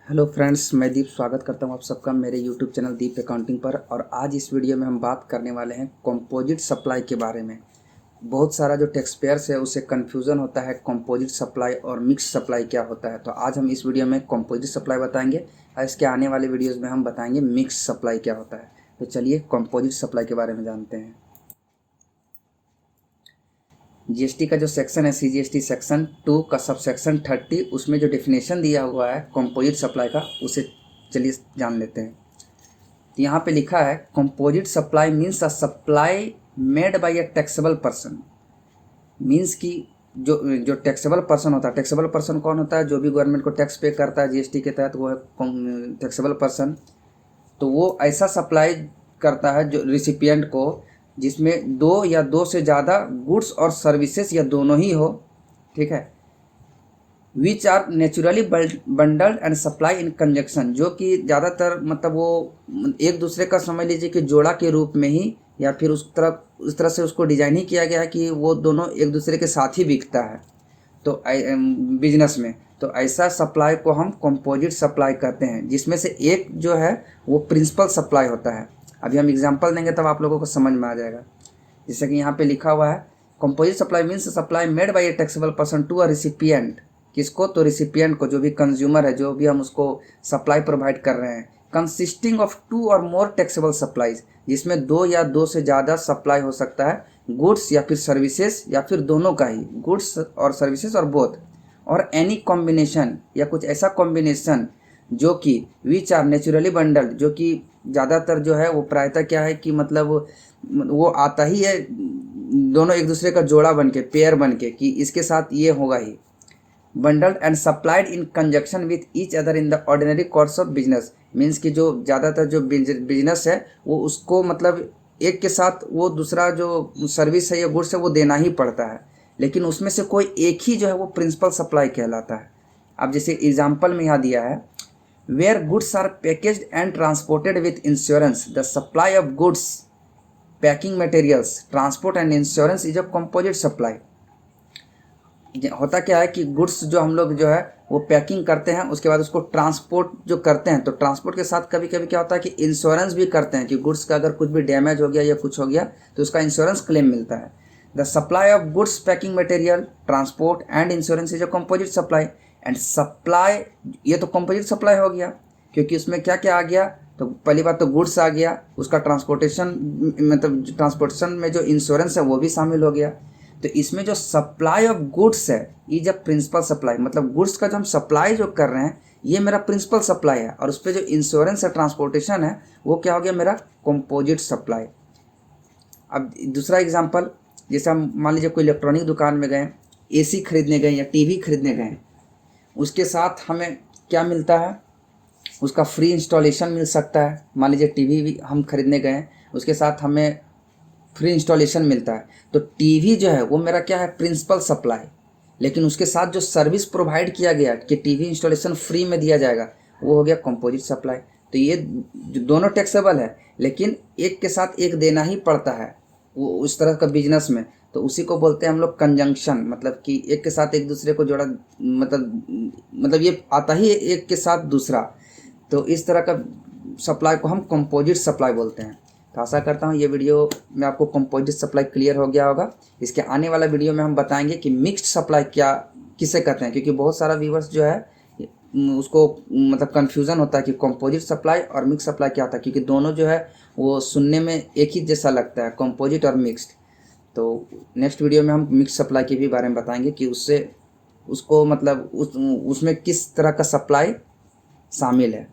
Hello friends, मैं दीप स्वागत करता हूं आप सबका मेरे यूट्यूब चैनल दीप अकाउंटिंग पर। और आज इस वीडियो में हम बात करने वाले हैं कंपोजिट सप्लाई के बारे में। बहुत सारा जो टैक्स पेयर्स है उसे कन्फ्यूज़न होता है कंपोजिट सप्लाई और मिक्स सप्लाई क्या होता है। तो आज हम इस वीडियो में कंपोजिट सप्लाई बताएंगे और इसके आने वाले वीडियोज़ में हम बताएंगे मिक्स सप्लाई क्या होता है। तो चलिए कंपोजिट सप्लाई के बारे में जानते हैं। जीएसटी का जो सेक्शन है सीजीएसटी सेक्शन 2 का सब सेक्शन 30, उसमें जो डेफिनेशन दिया हुआ है कंपोजिट सप्लाई का, उसे चलिए जान लेते हैं। तो यहाँ पे लिखा है composite supply means a supply made bye a taxable person. Means कि जो जो टैक्सेबल पर्सन होता है, टैक्सेबल पर्सन कौन होता है? जो भी गवर्नमेंट को टैक्स पे करता है जीएसटी के तहत, वो है टैक्सेबल पर्सन। तो वो ऐसा सप्लाई करता है जो रिसिपिएंट को जिसमें दो या दो से ज़्यादा गुड्स और सर्विसेज या दोनों ही हो, ठीक है, which are naturally bundled and supply in conjunction, जो कि ज़्यादातर मतलब वो एक दूसरे का समझ लीजिए कि जोड़ा के रूप में ही, या फिर उस तरह से उसको डिजाइन ही किया गया है कि वो दोनों एक दूसरे के साथ ही बिकता है तो बिजनेस में। तो ऐसा सप्लाई को हम कंपोजिट सप्लाई कहते हैं, जिसमें से एक जो है वो प्रिंसिपल सप्लाई होता है। अभी हम एग्जांपल देंगे तब आप लोगों को समझ में आ जाएगा। जैसे कि यहाँ पे लिखा हुआ है composite supply means supply made by a taxable person to a recipient. किसको? तो रिसिपिएंट को, जो भी कंज्यूमर है, जो भी हम उसको सप्लाई प्रोवाइड कर रहे हैं। कंसिस्टिंग ऑफ 2 और मोर टैक्सेबल सप्लाईज, जिसमें दो या दो से ज़्यादा सप्लाई हो सकता है, गुड्स या फिर सर्विसेज या फिर दोनों का ही, गुड्स और सर्विसेज और बोथ, और एनी कॉम्बिनेशन या कुछ ऐसा कॉम्बिनेशन जो कि विच आर नेचुरली बंडल्ड, जो कि ज़्यादातर जो है वो प्रायतः क्या है कि मतलब वो आता ही है दोनों एक दूसरे का जोड़ा बन के, पेयर बन के, कि इसके साथ ये होगा ही। Bundled and supplied in conjunction with each other in the ordinary course of business. Means कि जो ज़्यादातर जो बिजनेस है वो उसको मतलब एक के साथ वो दूसरा जो सर्विस है या गुड्स है वो देना ही पड़ता है, लेकिन उसमें से कोई एक ही जो है वो प्रिंसिपल सप्लाई कहलाता है। अब जैसे एग्जाम्पल में यहाँ दिया है, where goods are packaged and transported with insurance, the supply of goods, packing materials, transport and insurance is a composite supply. होता क्या है कि गुड्स जो हम लोग जो है वो पैकिंग करते हैं, उसके बाद उसको ट्रांसपोर्ट जो करते हैं, तो ट्रांसपोर्ट के साथ कभी कभी क्या होता है कि इंश्योरेंस भी करते हैं कि गुड्स का अगर कुछ भी डैमेज हो गया या कुछ हो गया तो उसका इंश्योरेंस क्लेम मिलता है। The supply of goods, packing material, transport and insurance is a composite supply. And supply, ये तो कंपोजिट सप्लाई हो गया क्योंकि उसमें क्या क्या आ गया? तो पहली बात तो गुड्स आ गया, उसका ट्रांसपोर्टेशन, मतलब ट्रांसपोर्टेशन में जो इंश्योरेंस है वो भी शामिल हो गया। तो इसमें जो सप्लाई ऑफ गुड्स है ये जब प्रिंसिपल सप्लाई, मतलब गुड्स का जो हम सप्लाई जो कर रहे हैं ये मेरा प्रिंसिपल सप्लाई है, और उस पर जो इंश्योरेंस है, ट्रांसपोर्टेशन है, वो क्या हो गया? मेरा कंपोजिट सप्लाई। अब दूसरा एग्जांपल, जैसे हम मान लीजिए कोई इलेक्ट्रॉनिक दुकान में गए, एसी खरीदने गए या टीवी खरीदने गए, उसके साथ हमें क्या मिलता है? उसका फ्री इंस्टॉलेशन मिल सकता है। मान लीजिए टीवी भी हम खरीदने गए, उसके साथ हमें फ्री इंस्टॉलेशन मिलता है। तो टीवी जो है वो मेरा क्या है? Principal supply. लेकिन उसके साथ जो सर्विस प्रोवाइड किया गया कि टीवी इंस्टॉलेशन फ्री में दिया जाएगा, वो हो गया कंपोजिट सप्लाई। तो ये दोनों टैक्सेबल है, लेकिन एक के साथ एक देना ही पड़ता है वो उस तरह का बिजनेस में। तो उसी को बोलते हैं हम लोग कंजंक्शन, मतलब कि एक के साथ एक दूसरे को जोड़ा, मतलब ये आता ही है एक के साथ दूसरा। तो इस तरह का सप्लाई को हम कंपोजिट सप्लाई बोलते हैं। तो आशा करता हूँ ये वीडियो में आपको कंपोजिट सप्लाई क्लियर हो गया होगा। इसके आने वाला वीडियो में हम बताएंगे कि मिक्स्ड सप्लाई क्या, किसे कहते हैं, क्योंकि बहुत सारा व्यूवर्स जो है उसको मतलब कन्फ्यूज़न होता है कि कंपोजिट सप्लाई और मिक्स सप्लाई क्या होता है, क्योंकि दोनों जो है वो सुनने में एक ही जैसा लगता है, कंपोजिट और मिक्स्ड। तो नेक्स्ट वीडियो में हम मिक्स सप्लाई के भी बारे में बताएंगे कि उससे उसको मतलब उसमें किस तरह का सप्लाई शामिल है।